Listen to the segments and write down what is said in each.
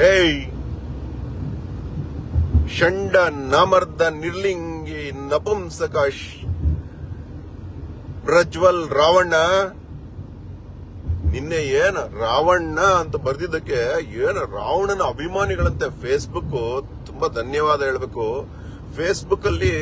ಏಯ್ ಷಂಡ ನಾಮರ್ದ ನಿರ್ಲಿಂಗಿ ನಪುಂಸಕ ಪ್ರಜ್ವಲ್ ರಾವಣ್ಣ, ನಿನ್ನೆ ಏನ ರಾವಣ್ಣ ಅಂತ ಬರ್ದಿದ್ದಕ್ಕೆ ಏನು ರಾವಣನ ಅಭಿಮಾನಿಗಳಂತೆ ಫೇಸ್ಬುಕ್. ತುಂಬಾ ಧನ್ಯವಾದ ಹೇಳ್ಬೇಕು. ಫೇಸ್ಬುಕ್ ಅಲ್ಲಿ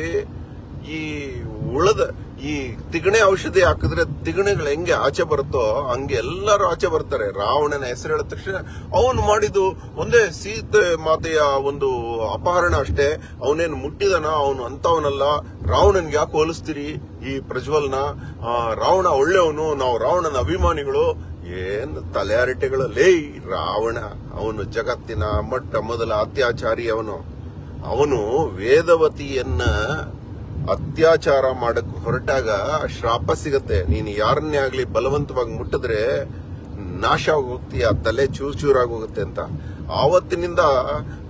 ಈ ತಿಗಣೆ ಔಷಧಿ ಹಾಕಿದ್ರೆ ತಿಗಣೆಗಳು ಹೆಂಗೆ ಆಚೆ ಬರುತ್ತೋ ಹಂಗೆ ಎಲ್ಲರೂ ಆಚೆ ಬರ್ತಾರೆ. ರಾವಣನ ಹೆಸರು ಹೇಳಿದ ತಕ್ಷಣ ಅವನು ಮಾಡಿದ್ದು ಒಂದೇ ಸೀತೆ ಮಾತೆಯ ಒಂದು ಅಪಹರಣ ಅಷ್ಟೇ, ಅವನೇನು ಮುಟ್ಟಿದನ, ಅವನು ಅಂತವನಲ್ಲ. ರಾವಣನ್ಗೆ ಯಾಕೆ ಹೋಲಿಸ್ತೀರಿ ಈ ಪ್ರಜ್ವಲ್ನ? ರಾವಣ ಒಳ್ಳೆಯವನು, ನಾವು ರಾವಣನ ಅಭಿಮಾನಿಗಳು. ಏನ್ ತಲೆಹರಟೆಗಳಲ್ಲೇ. ರಾವಣ ಅವನು ಜಗತ್ತಿನ ಮೊಟ್ಟ ಮೊದಲ ಅತ್ಯಾಚಾರಿ. ಅವನು ವೇದವತಿಯನ್ನ ಅತ್ಯಾಚಾರ ಮಾಡಕ್ ಹೊರಟಾಗ ಶ್ರಾಪ ಸಿಗತ್ತೆ. ನೀನು ಯಾರನ್ನೇ ಆಗ್ಲಿ ಬಲವಂತವಾಗಿ ಮುಟ್ಟಿದ್ರೆ ನಾಶ ಹೋಗ್ತೀಯ, ತಲೆ ಚೂರಾಗಿ ಹೋಗುತ್ತೆ ಅಂತ. ಆವತ್ತಿನಿಂದ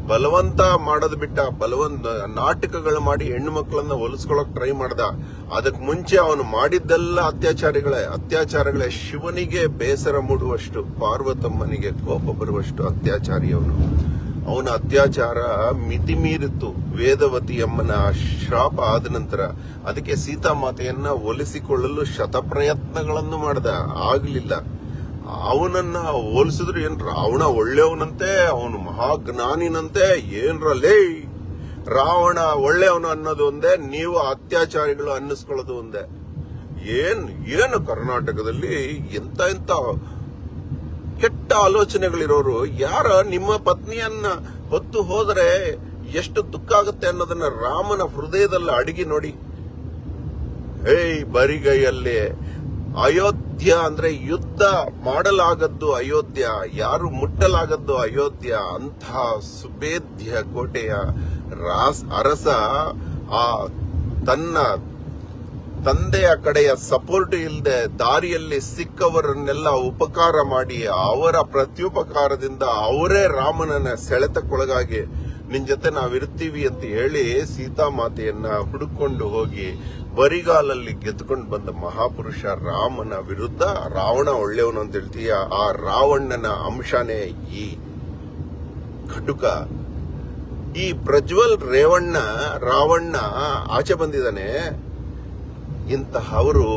ಬಲವಂತ ಮಾಡೋದು ಬಿಟ್ಟ, ನಾಟಕಗಳು ಮಾಡಿ ಹೆಣ್ಣು ಮಕ್ಕಳನ್ನ ಹೊಲಿಸ್ಕೊಳಕ್ ಟ್ರೈ ಮಾಡ್ದ. ಅದಕ್ ಮುಂಚೆ ಅವನು ಮಾಡಿದ್ದೆಲ್ಲ ಅತ್ಯಾಚಾರಗಳೇ. ಶಿವನಿಗೆ ಬೇಸರ ಮೂಡುವಷ್ಟು, ಪಾರ್ವತಮ್ಮನಿಗೆ ಕೋಪ ಬರುವಷ್ಟು ಅತ್ಯಾಚಾರಿ ಅವನ ಅತ್ಯಾಚಾರ ಮಿತಿ ಮೀರಿತ್ತು. ವೇದವತಿಯಮ್ಮನ ಶಾಪ ಆದ ನಂತರ ಅದಕ್ಕೆ ಸೀತಾಮಾತೆಯನ್ನ ಒಲಿಸಿಕೊಳ್ಳಲು ಶತಪ್ರಯತ್ನಗಳನ್ನು ಮಾಡ್ದ, ಆಗ್ಲಿಲ್ಲ. ಅವನನ್ನ ಹೋಲಿಸಿದ್ರು ಏನ್ ರಾವಣ ಒಳ್ಳೆಯವನಂತೆ, ಅವನು ಮಹಾಜ್ಞಾನಿನಂತೆ. ಏನ್ರಲ್ಲೇ ರಾವಣ ಒಳ್ಳೆಯವನು ಅನ್ನೋದು ಒಂದೇ, ನೀವು ಅತ್ಯಾಚಾರಿಗಳು ಅನ್ನಿಸ್ಕೊಳ್ಳೋದು ಒಂದೇ. ಏನು ಕರ್ನಾಟಕದಲ್ಲಿ ಎಂತ ಕೆಟ್ಟ ಆಲೋಚನೆಗಳಿರೋರು. ಯಾರ ನಿಮ್ಮ ಪತ್ನಿಯನ್ನ ಹೊತ್ತು ಹೋದರೆ ಎಷ್ಟು ದುಃಖ ಆಗುತ್ತೆ ಅನ್ನೋದನ್ನ ರಾಮನ ಹೃದಯದಲ್ಲಿ ಅಡಗಿ ನೋಡಿ. ಬರಿಗೈಯಲ್ಲಿ ಅಯೋಧ್ಯ ಅಂದ್ರೆ ಯುದ್ಧ ಮಾಡಲಾಗದ್ದು ಅಯೋಧ್ಯ, ಯಾರು ಮುಟ್ಟಲಾಗದ್ದು ಅಯೋಧ್ಯ. ಅಂಥ ಸುಭೇದ್ಯ ಕೋಟೆಯ ಅರಸ ತನ್ನ ತಂದೆಯ ಕಡೆಯ ಸಪೋರ್ಟ್ ಇಲ್ಲದೆ ದಾರಿಯಲ್ಲಿ ಸಿಕ್ಕವರನ್ನೆಲ್ಲ ಉಪಕಾರ ಮಾಡಿ ಅವರ ಪ್ರತ್ಯುಪಕಾರದಿಂದ ಅವರೇ ರಾಮನನ್ನ ಸೆಳೆತಕ್ಕೊಳಗಾಗಿ ನಿನ್ ಜೊತೆ ನಾವಿರ್ತೀವಿ ಅಂತ ಹೇಳಿ ಸೀತಾಮಾತೆಯನ್ನ ಹುಡುಕೊಂಡು ಹೋಗಿ ಬರಿಗಾಲಲ್ಲಿ ಗೆದ್ದುಕೊಂಡು ಬಂದ ಮಹಾಪುರುಷ ರಾಮನ ವಿರುದ್ಧ ರಾವಣ ಒಳ್ಳೆಯವನು ಅಂತ ಹೇಳ್ತೀಯ. ಆ ರಾವಣನ ಅಂಶನೇ ಈ ಘಟುಕ. ಈ ಪ್ರಜ್ವಲ್ ರಾವಣ್ಣ ಆಚೆ ಬಂದಿದ್ದಾನೆ. ಇಂತಹವರು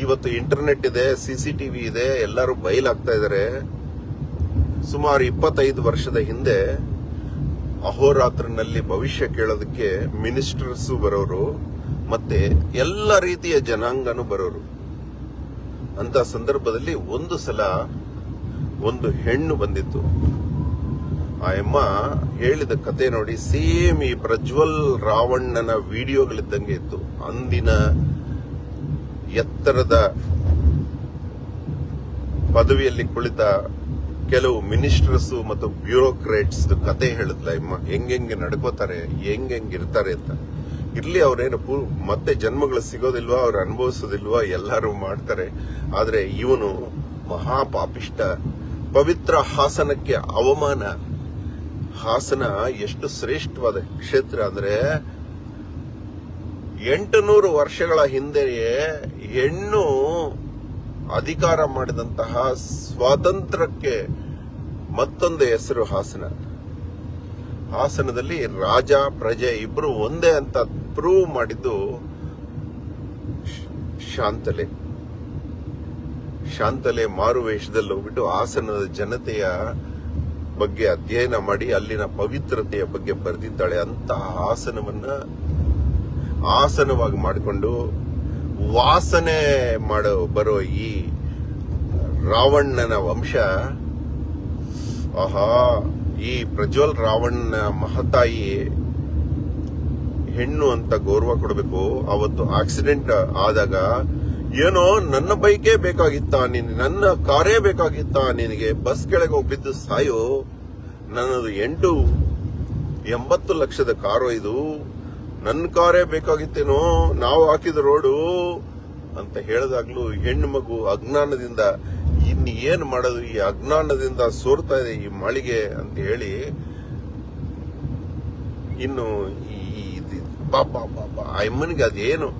ಇವತ್ತು ಇಂಟರ್ನೆಟ್ ಇದೆ, ಸಿಸಿಟಿವಿ ಇದೆ, ಎಲ್ಲರೂ ಬಯಲಾಗ್ತಾ ಇದ್ದಾರೆ. ಸುಮಾರು 25 ವರ್ಷದ ಹಿಂದೆ ಅಹೋರಾತ್ರನಲ್ಲಿ ಭವಿಷ್ಯ ಕೇಳೋದಕ್ಕೆ ಮಿನಿಸ್ಟರ್ಸ್ ಬರೋರು, ಮತ್ತೆ ಎಲ್ಲ ರೀತಿಯ ಜನಾಂಗನೂ ಬರೋರು. ಅಂತ ಸಂದರ್ಭದಲ್ಲಿ ಒಂದು ಸಲ ಒಂದು ಹೆಣ್ಣು ಬಂದಿತ್ತು. ಆ ಅಮ್ಮ ಹೇಳಿದ ಕತೆ ನೋಡಿ, ಸೇಮ್ ಈ ಪ್ರಜ್ವಲ್ ರಾವಣ್ಣನ ವಿಡಿಯೋಗಳಿದ್ದಂಗೆ ಇತ್ತು. ಅಂದಿನ ಎತ್ತರದ ಪದವಿಯಲ್ಲಿ ಕುಳಿತ ಕೆಲವು ಮಿನಿಸ್ಟರ್ಸ್ ಮತ್ತು ಬ್ಯೂರೋಕ್ರೇಟ್ಸ್ ಕತೆ ಹೇಳಿದ್ಲ ಅಮ್ಮ, ಹೆಂಗೆ ನಡ್ಕೋತಾರೆ, ಹೆಂಗಿರ್ತಾರೆ ಅಂತ. ಇರ್ಲಿ, ಅವ್ರೇನು ಮತ್ತೆ ಜನ್ಮಗಳು ಸಿಗೋದಿಲ್ವಾ, ಅವ್ರು ಅನುಭವಿಸೋದಿಲ್ವಾ, ಎಲ್ಲರೂ ಮಾಡ್ತಾರೆ. ಆದ್ರೆ ಇವನು ಮಹಾಪಾಪಿಷ್ಟ. ಪವಿತ್ರ ಹಾಸನಕ್ಕೆ ಅವಮಾನ. ಹಾಸನ ಎಷ್ಟು ಶ್ರೇಷ್ಠವಾದ ಕ್ಷೇತ್ರ ಅಂದ್ರೆ 800 ವರ್ಷಗಳ ಹಿಂದೆಯೇ ಹೆಣ್ಣು ಅಧಿಕಾರ ಮಾಡಿದಂತಹ ಸ್ವಾತಂತ್ರ್ಯಕ್ಕೆ ಮತ್ತೊಂದು ಹೆಸರು ಹಾಸನ. ಹಾಸನದಲ್ಲಿ ರಾಜ ಪ್ರಜೆ ಇಬ್ರು ಒಂದೇ ಅಂತ ಪ್ರೂವ್ ಮಾಡಿದ್ದು ಶಾಂತಲೆ ಮಾರುವೇಷದಲ್ಲಿ ಹೋಗ್ಬಿಟ್ಟು ಹಾಸನದ ಜನತೆಯ ಬಗ್ಗೆ ಅಧ್ಯಯನ ಮಾಡಿ ಅಲ್ಲಿನ ಪವಿತ್ರತೆಯ ಬಗ್ಗೆ ಬರೆದಿದ್ದಾಳೆ. ಅಂತಹ ಆಸನವಾಗಿ ಮಾಡಿಕೊಂಡು ವಾಸನೆ ಬರೋ ಈ ರಾವಣನ ವಂಶ. ಈ ಪ್ರಜ್ವಲ್ ರಾವಣನ ಮಹತಾಯಿ ಹೆಣ್ಣು ಅಂತ ಗೌರವ ಕೊಡಬೇಕು. ಅವತ್ತು ಆಕ್ಸಿಡೆಂಟ್ ಆದಾಗ ಏನೋ ನನ್ನ ಬೈಕೇ ಬೇಕಾಗಿತ್ತಾ, ನನ್ನ ಕಾರೇ ಬೇಕಾಗಿತ್ತಾ, ನಿನಗೆ ಬಸ್ ಕೆಳಗೆ ಹೋಗ್ಬಿದ್ದು ಸಾಯೋ, ನನ್ನದು 80 ಲಕ್ಷದ ಕಾರು, ಇದು ನನ್ನ ಕಾರೇ ಬೇಕಾಗಿತ್ತೇನೋ, ನಾವು ಹಾಕಿದ ರೋಡು ಅಂತ ಹೇಳಿದಾಗ್ಲೂ ಹೆಣ್ಣು ಮಗು ಅಜ್ಞಾನದಿಂದ ಇನ್ನು ಏನ್ ಮಾಡೋದು, ಈ ಅಜ್ಞಾನದಿಂದ ಸೋರ್ತಾ ಇದೆ ಈ ಮಾಳಿಗೆ ಅಂತ ಹೇಳಿ ಇನ್ನು ಪಾಪ ಆ ಅಮ್ಮನಿಗೆ ಅದೇನು,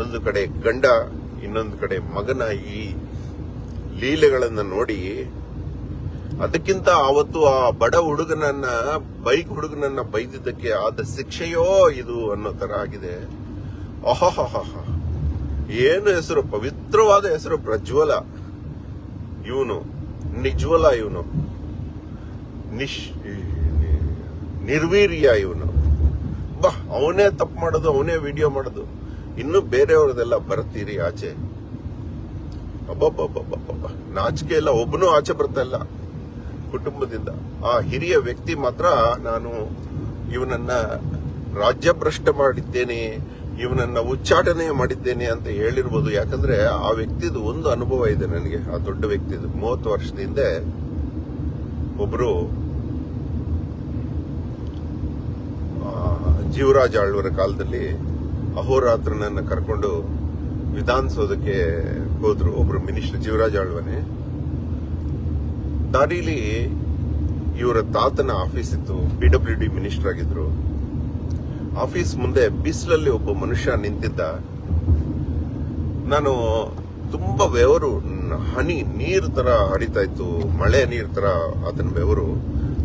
ಒಂದು ಕಡೆ ಗಂಡ, ಇನ್ನೊಂದು ಕಡೆ ಮಗನ ಈ ಲೀಲೆಗಳನ್ನ ನೋಡಿ ಅದಕ್ಕಿಂತ ಅವತ್ತು ಆ ಬಡ ಹುಡುಗನನ್ನ ಬೈಕ್ ಹುಡುಗನನ್ನ ಬೈದಿದ್ದಕ್ಕೆ ಆದ ಶಿಕ್ಷೆಯೋ ಇದು ಅನ್ನೋ ತರ ಆಗಿದೆ. ಅಹಹ, ಏನು ಹೆಸರು, ಪವಿತ್ರವಾದ ಹೆಸರು ಪ್ರಜ್ವಲ. ಇವನು ನಿಜ್ವಲ, ಇವನು ನಿರ್ವೀರ್ಯ, ಇವನು ಅವನೇ ತಪ್ಪು ಮಾಡೋದು, ಅವನೇ ವಿಡಿಯೋ ಮಾಡೋದು. ಇನ್ನು ಬೇರೆಯವ್ರದೆಲ್ಲ ಬರ್ತೀರಿ ಆಚೆ. ಅಬ್ಬಬ್ಬಬ್ಬಬ್ಬ, ನಾಚಿಕೆ ಇಲ್ಲ. ಒಬ್ಬನು ಆಚೆ ಬರ್ತಾ ಇಲ್ಲ ಕುಟುಂಬದಿಂದ. ಆ ಹಿರಿಯ ವ್ಯಕ್ತಿ ಮಾತ್ರ ನಾನು ಇವನನ್ನ ರಾಜ್ಯಭ್ರಷ್ಟ ಮಾಡಿದ್ದೇನೆ, ಇವನನ್ನ ಉಚ್ಚಾಟನೆ ಮಾಡಿದ್ದೇನೆ ಅಂತ ಹೇಳಿರ್ಬೋದು. ಯಾಕಂದ್ರೆ ಆ ವ್ಯಕ್ತಿದು ಒಂದು ಅನುಭವ ಇದೆ ನನಗೆ, ಆ ದೊಡ್ಡ ವ್ಯಕ್ತಿದು. 30 ವರ್ಷದ ಹಿಂದೆ ಒಬ್ರು ಜೀವರಾಜ ಆಳ್ವರ ಕಾಲದಲ್ಲಿ ಅಹೋರಾತ್ರನನ್ನ ಕರ್ಕೊಂಡು ವಿಧಾನಸೌಧಕ್ಕೆ ಹೋದ್ರು ಒಬ್ರು ಮಿನಿಸ್ಟರ್, ಜೀವರಾಜ ಆಳ್ವನೇ. ದಾರಿಲಿ ಇವರ ತಾತನ ಆಫೀಸ್ ಇತ್ತು, PWD ಮಿನಿಸ್ಟರ್ ಆಗಿದ್ರು. ಆಫೀಸ್ ಮುಂದೆ ಬಿಸಿಲಲ್ಲಿ ಒಬ್ಬ ಮನುಷ್ಯ ನಿಂತಿದ್ದ. ನಾನು ತುಂಬಾ ಬೆವರು, ಹನಿ ನೀರು ತರ ಹರಿತಾ ಇತ್ತು, ಮಳೆ ನೀರ್ ತರ ಆತನ ಬೆವರು.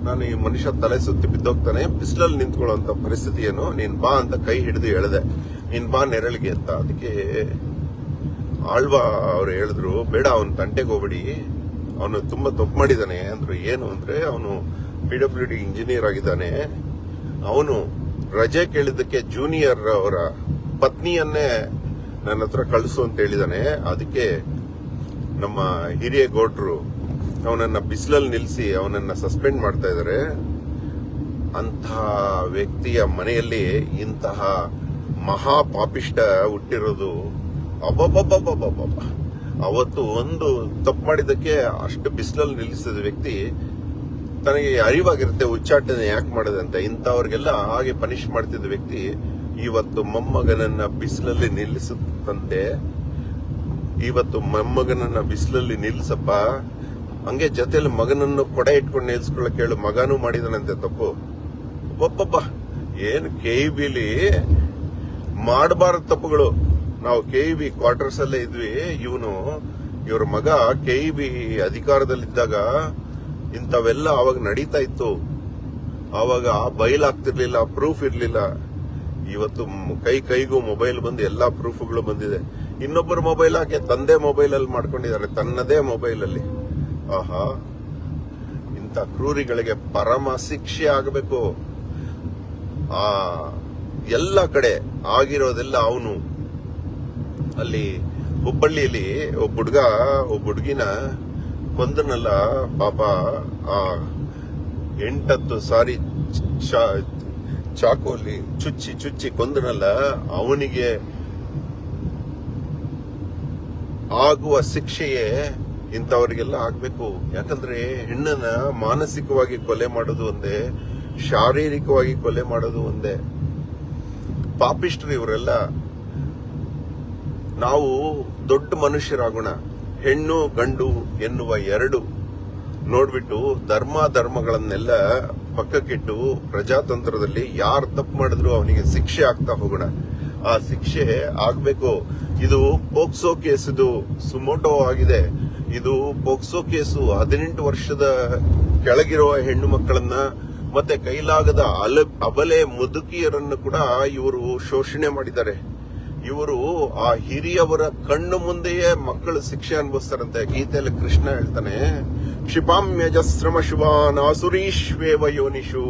ನಾನು ಈ ಮನುಷ್ಯ ತಲೆ ಸುತ್ತಿ ಬಿದ್ದೋಗ್ತಾನೆ, ಬಿಸಿಲಲ್ಲಿ ನಿಂತ್ಕೊಳ್ಳುವಂತ ಪರಿಸ್ಥಿತಿ ಏನು, ನೀನ್ ಬಾ ಅಂತ ಕೈ ಹಿಡಿದು ಎಳೆದೆ, ನೀನ್ ಬಾ ನೆರಳಿಗೆ ಅಂತ. ಅದಕ್ಕೆ ಆಳ್ವ ಅವ್ರು ಹೇಳಿದ್ರು, ಬೇಡ ಅವನ್ ತಂಟೆಗೆ ಹೋಗ್ಬಿಡಿ, ಅವನು ತುಂಬಾ ತಪ್ಪು ಮಾಡಿದಾನೆ ಅಂದ್ರು. ಏನು ಅಂದ್ರೆ ಅವನು PWD ಇಂಜಿನಿಯರ್ ಆಗಿದ್ದಾನೆ, ಅವನು ರಜೆ ಕೇಳಿದ್ದಕ್ಕೆ ಜೂನಿಯರ್ ಅವರ ಪತ್ನಿಯನ್ನೇ ನನ್ನ ಹತ್ರ ಕಳಿಸು ಅಂತ ಹೇಳಿದಾನೆ. ಅದಕ್ಕೆ ನಮ್ಮ ಹಿರಿಯ ಗೌಡ್ರು ಅವನನ್ನ ಬಿಸಿಲಲ್ಲಿ ನಿಲ್ಲಿಸಿ ಅವನನ್ನ ಸಸ್ಪೆಂಡ್ ಮಾಡ್ತಾ ಇದ್ದಾರೆ. ಅಂತಹ ವ್ಯಕ್ತಿಯ ಮನೆಯಲ್ಲಿ ಇಂತಹ ಮಹಾ ಪಾಪಿಷ್ಟ ಹುಟ್ಟಿರೋದು. ಅಬ್ಬಬ್ಬಬ್ಬಬ್ಬಬ್ಬ, ಅವತ್ತು ಒಂದು ತಪ್ಪು ಮಾಡಿದ್ದಕ್ಕೆ ಅಷ್ಟು ಬಿಸಿಲಲ್ಲಿ ನಿಲ್ಲಿಸಿದ ವ್ಯಕ್ತಿ ತನಗೆ ಅರಿವಾಗಿರುತ್ತೆ ಉಚ್ಚಾಟನೆ ಯಾಕೆ ಮಾಡಿದೆ ಅಂತ. ಇಂಥವ್ರಿಗೆಲ್ಲ ಹಾಗೆ ಪನಿಷ್ ಮಾಡ್ತಿದ್ದ ವ್ಯಕ್ತಿ ಇವತ್ತು ಮೊಮ್ಮಗನನ್ನ ಬಿಸಿಲಲ್ಲಿ ನಿಲ್ಲಿಸುತ್ತಂತೆ. ಇವತ್ತು ಮೊಮ್ಮಗನನ್ನ ಬಿಸಿಲಲ್ಲಿ ನಿಲ್ಲಿಸಪ್ಪ, ಹಂಗೆ ಜೊತೆಯಲ್ಲಿ ಮಗನನ್ನು ಕೊಡೆ ಇಟ್ಕೊಂಡು ನಿಲ್ಸ್ಕೊಳ್ಳಕ್ ಹೇಳು. ಮಗನೂ ಮಾಡಿದನಂತೆ ತಪ್ಪು. ಒಬ್ಬೊಬ್ಬ ಏನು KEBಲಿ ಮಾಡಬಾರದ ತಪ್ಪುಗಳು. ನಾವು KEB ಕ್ವಾರ್ಟರ್ಸ್ ಅಲ್ಲೇ ಇದ್ವಿ. ಇವ್ರ ಮಗ KEB ಅಧಿಕಾರದಲ್ಲಿದ್ದಾಗ ಇಂಥವೆಲ್ಲ ಅವಾಗ ನಡೀತಾ ಇತ್ತು. ಅವಾಗ ಬಯಲಾಗ್ತಿರ್ಲಿಲ್ಲ, ಪ್ರೂಫ್ ಇರ್ಲಿಲ್ಲ. ಇವತ್ತು ಕೈಗೂ ಮೊಬೈಲ್ ಬಂದು ಎಲ್ಲಾ ಪ್ರೂಫ್ಗಳು ಬಂದಿದೆ. ಇನ್ನೊಬ್ಬರ ಮೊಬೈಲ್ ಹಾಕಿ ತಂದೆ ಮೊಬೈಲ್ ಅಲ್ಲಿ ಮಾಡ್ಕೊಂಡಿದ್ದಾರೆ, ತನ್ನದೇ ಮೊಬೈಲ್ ಅಲ್ಲಿ. ಆಹಾ, ಇಂಥ ಕ್ರೂರಿಗಳಿಗೆ ಪರಮ ಶಿಕ್ಷೆ ಆಗಬೇಕು. ಆ ಎಲ್ಲ ಕಡೆ ಆಗಿರೋದೆಲ್ಲ ಅವನು. ಅಲ್ಲಿ ಹುಬ್ಬಳ್ಳಿಯಲ್ಲಿ ಒಬ್ಬ ಹುಡುಗಿನ ಕೊಂದನಲ್ಲ ಪಾಪ. 8-10 ಸಾರಿ ಚಾಕುವಲ್ಲಿ ಚುಚ್ಚಿ ಕೊಂದನಲ್ಲ, ಅವನಿಗೆ ಆಗುವ ಶಿಕ್ಷೆಯೇ ಇಂಥವರಿಗೆಲ್ಲ ಆಗ್ಬೇಕು. ಯಾಕಂದ್ರೆ ಹೆಣ್ಣನ್ನ ಮಾನಸಿಕವಾಗಿ ಕೊಲೆ ಮಾಡೋದು ಒಂದೇ, ಶಾರೀರಿಕವಾಗಿ ಕೊಲೆ ಮಾಡೋದು ಒಂದೇ. ಪಾಪಿಷ್ಟ್ರು ಇವರೆಲ್ಲ. ನಾವು ದೊಡ್ಡ ಮನುಷ್ಯರಾಗೋಣ. ಹೆಣ್ಣು ಗಂಡು ಎನ್ನುವ ಎರಡು ನೋಡ್ಬಿಟ್ಟು ಧರ್ಮಗಳನ್ನೆಲ್ಲ ಪಕ್ಕಕ್ಕಿಟ್ಟು ಪ್ರಜಾತಂತ್ರದಲ್ಲಿ ಯಾರು ತಪ್ಪು ಮಾಡಿದ್ರು ಅವನಿಗೆ ಶಿಕ್ಷೆ ಆಗ್ತಾ ಹೋಗೋಣ. ಆ ಶಿಕ್ಷೆ ಆಗ್ಬೇಕು. ಇದು ಪೋಕ್ಸೋ ಕೇಸ್, ಇದು ಸುಮೋಟೋ ಆಗಿದೆ. ಇದು ಪೋಕ್ಸೋ ಕೇಸು 18 ವರ್ಷದ ಕೆಳಗಿರುವ ಹೆಣ್ಣು ಮಕ್ಕಳನ್ನ ಮತ್ತೆ ಕೈಲಾಗದ ಅಬಲೆ ಮುದುಕಿಯರನ್ನು ಕೂಡ ಇವರು ಶೋಷಣೆ ಮಾಡಿದ್ದಾರೆ. ಇವರು ಆ ಹಿರಿಯವರ ಕಣ್ಣು ಮುಂದೆಯೇ ಮಕ್ಕಳು ಶಿಕ್ಷೆ ಅನುಭವಿಸ್ತಾರಂತೆ. ಗೀತೆಯಲ್ಲಿ ಕೃಷ್ಣ ಹೇಳ್ತಾನೆ, ಕ್ಷಿಪಾಮ್ಯಜಸ್ರಮ ಶುಭಾನ್ ಆಸುರೀಶ್ವೇವ ಯೋನಿಷು.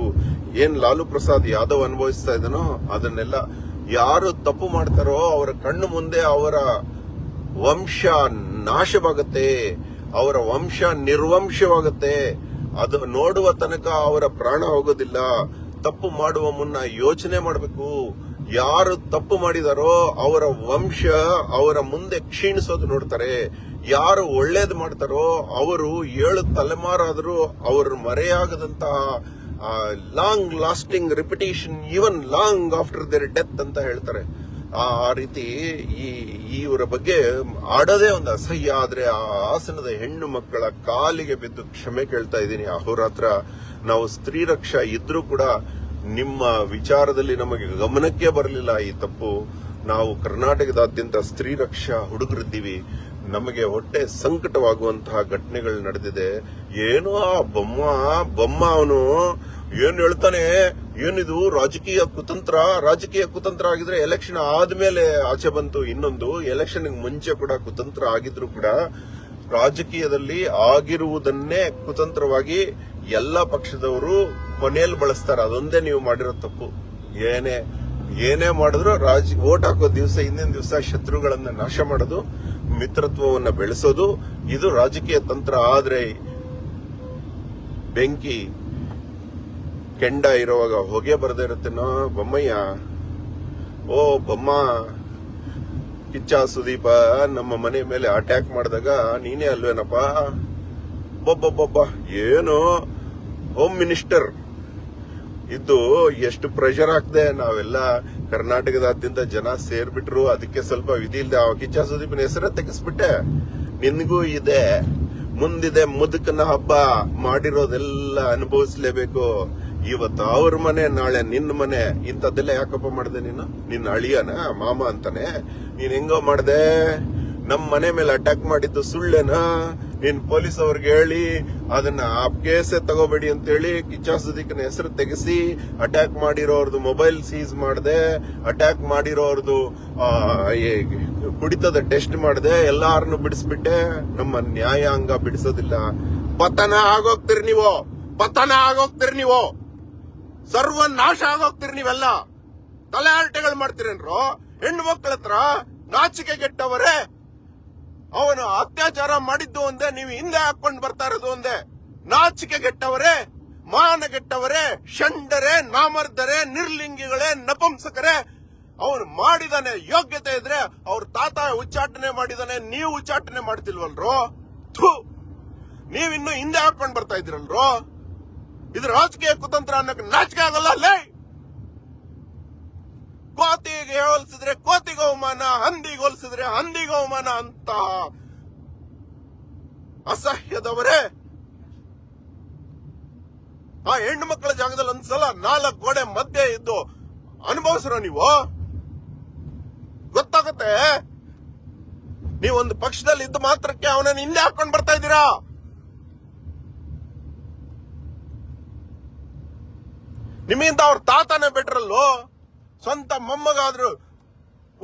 ಏನ್ ಲಾಲು ಪ್ರಸಾದ್ ಯಾದವ್ ಅನುಭವಿಸ್ತಾ ಇದ್ದಾನೋ ಅದನ್ನೆಲ್ಲ ಯಾರು ತಪ್ಪು ಮಾಡ್ತಾರೋ ಅವರ ಕಣ್ಣು ಮುಂದೆ ಅವರ ವಂಶ ನಾಶವಾಗುತ್ತೆ, ಅವರ ವಂಶ ನಿರ್ವಂಶವಾಗುತ್ತೆ. ಅದು ನೋಡುವ ತನಕ ಅವರ ಪ್ರಾಣ ಹೋಗೋದಿಲ್ಲ. ತಪ್ಪು ಮಾಡುವ ಮುನ್ನ ಯೋಚನೆ ಮಾಡಬೇಕು. ಯಾರು ತಪ್ಪು ಮಾಡಿದಾರೋ ಅವರ ವಂಶ ಅವರ ಮುಂದೆ ಕ್ಷೀಣಿಸೋದು ನೋಡ್ತಾರೆ. ಯಾರು ಒಳ್ಳೇದು ಮಾಡ್ತಾರೋ ಅವರು 7 ತಲೆಮಾರಾದರೂ ಅವರ ಮರೆಯಾಗದಂತಹ long lasting reputation, even long after their death ಅಂತ ಹೇಳ್ತಾರೆ. ಆ ರೀತಿ ಇವರ ಬಗ್ಗೆ ಆಡೋದೇ ಒಂದು ಅಸಹ್ಯ. ಆದ್ರೆ ಆ ಹಾಸನದ ಹೆಣ್ಣು ಮಕ್ಕಳ ಕಾಲಿಗೆ ಬಿದ್ದು ಕ್ಷಮೆ ಕೇಳ್ತಾ ಇದ್ದೀನಿ. ಅಹೋರಾತ್ರ ನಾವು ಸ್ತ್ರೀ ರಕ್ಷಾ ಇದ್ರೂ ಕೂಡ ನಿಮ್ಮ ವಿಚಾರದಲ್ಲಿ ನಮಗೆ ಗಮನಕ್ಕೆ ಬರಲಿಲ್ಲ ಈ ತಪ್ಪು. ನಾವು ಕರ್ನಾಟಕದಾದ್ಯಂತ ಸ್ತ್ರೀ ರಕ್ಷಾ ಹುಡುಗರಿದ್ದೀವಿ. ನಮಗೆ ಹೊಟ್ಟೆ ಸಂಕಟವಾಗುವಂತಹ ಘಟನೆಗಳು ನಡೆದಿದೆ. ಏನೋ ಆ ಬೊಮ್ಮ ಅವನು ಏನ್ ಹೇಳ್ತಾನೆ, ಏನಿದು ರಾಜಕೀಯ ಕುತಂತ್ರ ಆಗಿದ್ರೆ ಎಲೆಕ್ಷನ್ ಆದ್ಮೇಲೆ ಆಚೆ ಬಂತು. ಇನ್ನೊಂದು ಎಲೆಕ್ಷನ್ ಮುಂಚೆ ಕೂಡ ಕುತಂತ್ರ ಆಗಿದ್ರು ಕೂಡ ರಾಜಕೀಯದಲ್ಲಿ ಆಗಿರುವುದನ್ನೇ ಕುತಂತ್ರವಾಗಿ ಎಲ್ಲಾ ಪಕ್ಷದವರು ಕೊನೆಯಲ್ಲಿ ಬಳಸ್ತಾರೆ. ಅದೊಂದೇ ನೀವು ಮಾಡಿರೋ ತಪ್ಪು. ಏನೇ ಮಾಡಿದ್ರು ವೋಟ್ ಹಾಕೋ ದಿವಸ ಹಿಂದಿನ ದಿವಸ ಶತ್ರುಗಳನ್ನ ನಾಶ ಮಾಡೋದು, ಮಿತ್ರತ್ವವನ್ನ ಬೆಳೆಸೋದು, ಇದು ರಾಜಕೀಯ ತಂತ್ರ. ಆದ್ರೆ ಬೆಂಕಿ ಕೆಂಡ ಇರುವಾಗ ಹೊಗೆ ಬರದೇ ಇರುತ್ತೇನೋ ಬೊಮ್ಮಯ್ಯ. ಓ ಬೊಮ್ಮ, ಕಿಚ್ಚ ಸುದೀಪ ನಮ್ಮ ಮನೆ ಮೇಲೆ ಅಟ್ಯಾಕ್ ಮಾಡಿದಾಗ ನೀನೇ ಅಲ್ವೇನಪ್ಪ? ಬೊಬ್ಬೊಬ್ಬೊಬ್ಬ, ಏನು ಹೋಮ್ ಮಿನಿಸ್ಟರ್ ಇದ್ದು ಎಷ್ಟು ಪ್ರೆಷರ್ ಹಾಕ್ದೆ. ನಾವೆಲ್ಲ ಕರ್ನಾಟಕದಾದ್ಯಂತ ಜನ ಸೇರ್ಬಿಟ್ರು. ಅದಕ್ಕೆ ಸ್ವಲ್ಪ ವಿಧಿ ಇಲ್ದೆ ಕಿಚ್ಚ ಸುದೀಪನ ಹೆಸರೇ ತೆಗೆಸ್ಬಿಟ್ಟೆ. ನಿನ್ಗೂ ಇದೆ, ಮುಂದಿದೆ ಮುದುಕನ ಹಬ್ಬ. ಮಾಡಿರೋದೆಲ್ಲ ಅನುಭವಿಸ್ಲೇಬೇಕು. ಇವತ್ತು ಅವ್ರ ಮನೆ, ನಾಳೆ ನಿನ್ನ ಮನೆ. ಇಂಥದ್ದೆಲ್ಲ ಯಾಕಪ್ಪ ಮಾಡ್ದೆ ನೀನು? ನಿನ್ನ ಅಳಿಯನ ಮಾಮ ಅಂತಾನೆ ನೀನ್ ಹೆಂಗೋ ಮಾಡ್ದೆ? ನಮ್ ಮನೆ ಮೇಲೆ ಅಟ್ಯಾಕ್ ಮಾಡಿದ್ದು ಸುಳ್ಳೇನಾ? ನೀನ್ ಪೊಲೀಸ್ ಅವ್ರಿಗೆ ಹೇಳಿ ಅದನ್ನ ಆ ಕೇಸೇ ತಗೋಬೇಡಿ ಅಂತ ಹೇಳಿ ಕಿಚ್ಚ ಸುದೀಪನ ಹೆಸರು ತೆಗೆಸಿ ಅಟ್ಯಾಕ್ ಮಾಡಿರೋರ್ದು ಮೊಬೈಲ್ ಸೀಸ್ ಮಾಡ್ದೆ, ಅಟ್ಯಾಕ್ ಮಾಡಿರೋರ್ದು ಕುಡಿತದ ಟೆಸ್ಟ್ ಮಾಡ್ದೆ, ಎಲ್ಲಾರನ್ನು ಬಿಡಿಸ್ಬಿಟ್ಟೆ. ನಮ್ಮ ನ್ಯಾಯಾಂಗ ಬಿಡಿಸೋದಿಲ್ಲ. ಪತನ ಆಗೋಗ್ತೀರಿ ನೀವು, ಸರ್ವನಾಶ ಆಗೋಗ್ತೀರಿ ನೀವೆಲ್ಲ. ತಲೆಹರಟೆಗಳು ಮಾಡ್ತೀರೇನ್ರೋ? ಹೆಣ್ಣು ಮಕ್ಕಳ ಹತ್ರ ನಾಚಿಕೆ ಗೆಟ್ಟವರೇ. ಅವನು ಅತ್ಯಾಚಾರ ಮಾಡಿದ್ದು ಒಂದೇ, ನೀವು ಹಿಂದೆ ಹಾಕೊಂಡು ಬರ್ತಾ ಇರೋದು ಒಂದೇ. ನಾಚಿಕೆ ಗೆಟ್ಟವರೇ, ಮಾನ ಗೆಟ್ಟವರೇ, ಷಂಡರೇ, ನಾಮರ್ಧರೇ, ನಿರ್ಲಿಂಗಿಗಳೇ, ನಪುಂಸಕರೇ. ಅವನು ಮಾಡಿದಾನೆ, ಯೋಗ್ಯತೆ ಇದ್ರೆ ಅವ್ರ ತಾತ ಉಚ್ಚಾಟನೆ ಮಾಡಿದಾನೆ, ನೀವು ಉಚ್ಚಾಟನೆ ಮಾಡ್ತಿಲ್ವಲ್ರೋ? ನೀವಿನ್ನು ಹಿಂದೆ ಹಾಕೊಂಡು ಬರ್ತಾ ಇದ್ರಲ್ರೋ? ಇದು ರಾಜಕೀಯ ಕುತಂತ್ರ ಅನ್ನಕ್ಕೆ ನಾಚಿಕೆ ಆಗಲ್ಲ ಅಲ್ಲೇ? ಕೋತಿಗೆ ಹೋಲಿಸಿದ್ರೆ ಕೋತಿಗೆ ಅವಮಾನ, ಹಂದಿಗೆ ಹೋಲಿಸಿದ್ರೆ ಹಂದಿಗೆ ಅವಮಾನ ಅಂತ ಅಸಹ್ಯದವರೇ. ಆ ಹೆಣ್ಣು ಮಕ್ಕಳ ಜಾಗದಲ್ಲಿ ಒಂದ್ಸಲ 4 ಗೋಡೆ ಮಧ್ಯೆ ಇದ್ದು ಅನುಭವಿಸ್ರೋ ನೀವು? ಗೊತ್ತಾಗತ್ತೆ. ನೀವೊಂದು ಪಕ್ಷದಲ್ಲಿ ಇದ್ದು ಮಾತ್ರಕ್ಕೆ ಅವನನ್ನು ಹಿಂದೆ ಹಾಕೊಂಡು ಬರ್ತಾ ಇದ್ದೀರಾ. ನಿಮ್ಮಿಂದ ಅವ್ರ ತಾತನೇ ಬೆಟ್ರಲ್ಲೋ. ಸ್ವಂತ ಮೊಮ್ಮಗಾದ್ರೂ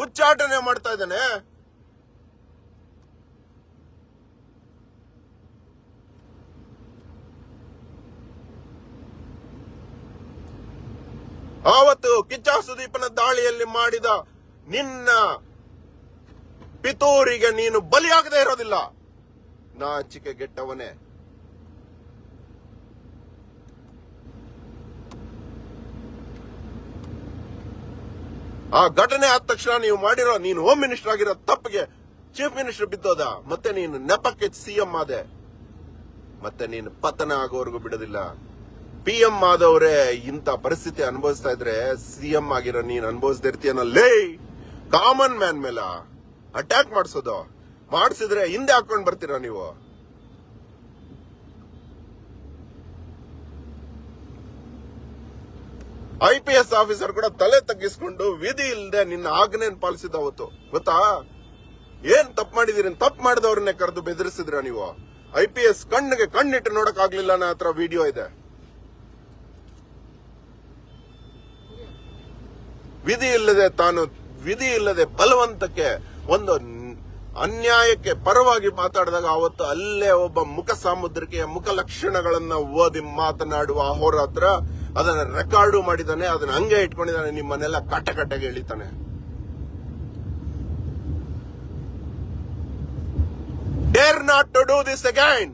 ಉಚ್ಚಾಟನೆ ಮಾಡ್ತಾ ಇದ್ದಾನೆ. ಆವತ್ತು ಕಿಚ್ಚ ಸುದೀಪನ ದಾಳಿಯಲ್ಲಿ ಮಾಡಿದ ನಿನ್ನ ಪಿತೂರಿಗೆ ನೀನು ಬಲಿಯಾಗದೆ ಇರೋದಿಲ್ಲ. ನಾಚಿಕೆ ಗೆಟ್ಟವನೇ. ಆ ಘಟನೆ ಆದ ತಕ್ಷಣ ನೀನು ಹೋಮ್ ಮಿನಿಸ್ಟರ್ ಆಗಿರೋ ತಪ್ಪಿಗೆ ಚೀಫ್ ಮಿನಿಸ್ಟರ್ ಬಿದ್ದೋದ. ಮತ್ತೆ ನೀನು ನೆಪಕ್ಕೆ ಸಿಎಂ ಆದೆ. ಮತ್ತೆ ನೀನು ಪತನ ಆಗೋವರೆಗೂ ಬಿಡೋದಿಲ್ಲ. PM ಆದವರೇ ಇಂಥ ಪರಿಸ್ಥಿತಿ ಅನುಭವಿಸ್ತಾ ಇದ್ರೆ ಸಿಎಂ ಆಗಿರೋ ನೀನ್ ಅನುಭವಿಸದೇ ಇರ್ತೀಯನಲ್ಲೇ. ಕಾಮನ್ ಮ್ಯಾನ್ ಮೇಲೆ ಅಟ್ಯಾಕ್ ಮಾಡಿಸಿದ್ರೆ ಹಿಂದೆ ಹಾಕೊಂಡ್ ಬರ್ತೀರಾ ನೀವು? IPS ಆಫೀಸರ್ ಕೂಡ ತಲೆ ತಗ್ಗಿಸ್ಕೊಂಡು ವಿಧಿ ಇಲ್ಲದೆ ನಿನ್ನ ಆಜ್ಞೆಯನ್ನು ಪಾಲಿಸಿದ ಅವತ್ತು. ಗೊತ್ತಾ? ಏನ್ ತಪ್ಪು ಮಾಡಿದಿರಿ? ತಪ್ಪು ಮಾಡಿದವ್ರನ್ನೇ ಕರೆದು ಬೆದರಿಸಿದ್ರ ನೀವು? IPS ಕಣ್ಣಿಗೆ ಕಣ್ಣಿಟ್ಟು ನೋಡಕ್ ಆಗ್ಲಿಲ್ಲ. ನನ್ನ ಹತ್ರ ವಿಡಿಯೋ ಇದೆ. ವಿಧಿ ಇಲ್ಲದೆ ಬಲವಂತಕ್ಕೆ ಒಂದು ಅನ್ಯಾಯಕ್ಕೆ ಪರವಾಗಿ ಮಾತಾಡಿದಾಗ ಅವತ್ತು ಅಲ್ಲೇ ಒಬ್ಬ ಮುಖ ಸಾಮುದ್ರಿಕೆಯ ಮುಖ ಲಕ್ಷಣಗಳನ್ನ ಓದಿ ಮಾತನಾಡುವ ಅಹೋರಾತ್ರ ಅದನ್ನ ರೆಕಾರ್ಡು ಮಾಡಿದಾನೆ. ಅದನ್ನ ಹಂಗೆ ಇಟ್ಕೊಂಡಿದ್ದಾನೆ. ನಿಮ್ಮನ್ನೆಲ್ಲ ಕಟ್ಟಗೆ ಎಳಿತಾನೆ. Dare not to do this again.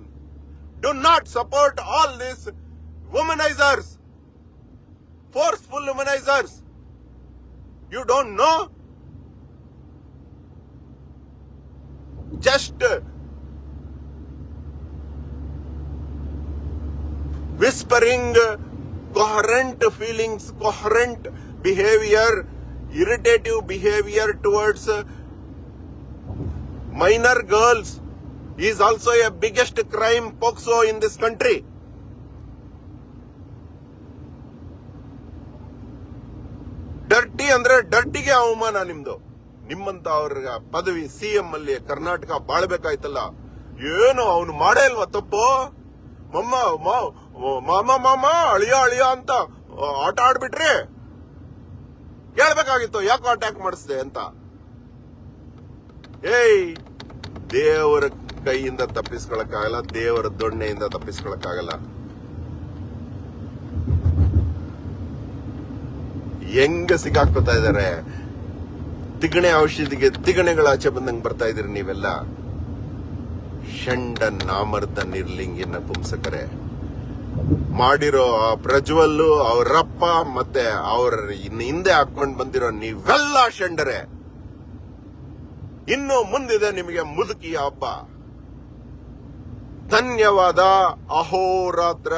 Do not support all these womanizers, forceful womanizers. You don't know? Just whispering coherent feelings, coherent behavior, irritative behavior towards minor girls is also a biggest crime POCSO in this country. Dirty ಅಂದ್ರೆ ಡರ್ಟಿಗೆ ಅವಮಾನ ನಿಮ್ದು. ನಿಮ್ಮಂತ ಅವ್ರ ಪದವಿ CM ಅಲ್ಲಿ ಕರ್ನಾಟಕ ಬಾಳ್ಬೇಕಾಯ್ತಲ್ಲ. ಏನು ಅವನು ಮಾಡೇ ಇಲ್ವಾ ತಪ್ಪು? ಮಾಮ ಅಳಿಯ ಅಂತ ಆಟ ಆಡ್ಬಿಟ್ರಿ. ಕೇಳ್ಬೇಕಾಗಿತ್ತು ಯಾಕೋ ಅಟ್ಯಾಕ್ ಮಾಡಿಸ್ದೆ ಅಂತ. ದೇವರ ಕೈಯಿಂದ ತಪ್ಪಿಸ್ಕೊಳಕ್ಕಾಗಲ್ಲ, ದೇವರ ದೊಣ್ಣೆಯಿಂದ ತಪ್ಪಿಸ್ಕೊಳಕ್ಕಾಗಲ್ಲ. ಹೆಂಗ ಸಿಗಾಕೋತಾ ಇದಾರೆ. ತಿಗಣೆ ಔಷಧಿಗೆ ತಿಗಣೆಗಳ ಆಚೆ ಬಂದಂಗ್ ಬರ್ತಾ ಇದೀರಿ ನೀವೆಲ್ಲ. ಷಂಡ ನಾಮರ್ದ ನಿರ್ಲಿಂಗಿನ ಪುಂಸಕರೆ ಮಾಡಿರೋ ಪ್ರಜ್ವಲ್ಲು, ಅವರಪ್ಪ ಮತ್ತೆ ಅವ್ರ ಹಿಂದೆ ಹಾಕೊಂಡ್ ಬಂದಿರೋ ನೀವೆಲ್ಲ ಷಂಡರೆ. ಇನ್ನು ಮುಂದಿದೆ ನಿಮಗೆ ಮುದುಕಿಯ ಹಬ್ಬ. ಧನ್ಯವಾದ. ಅಹೋರಾತ್ರ.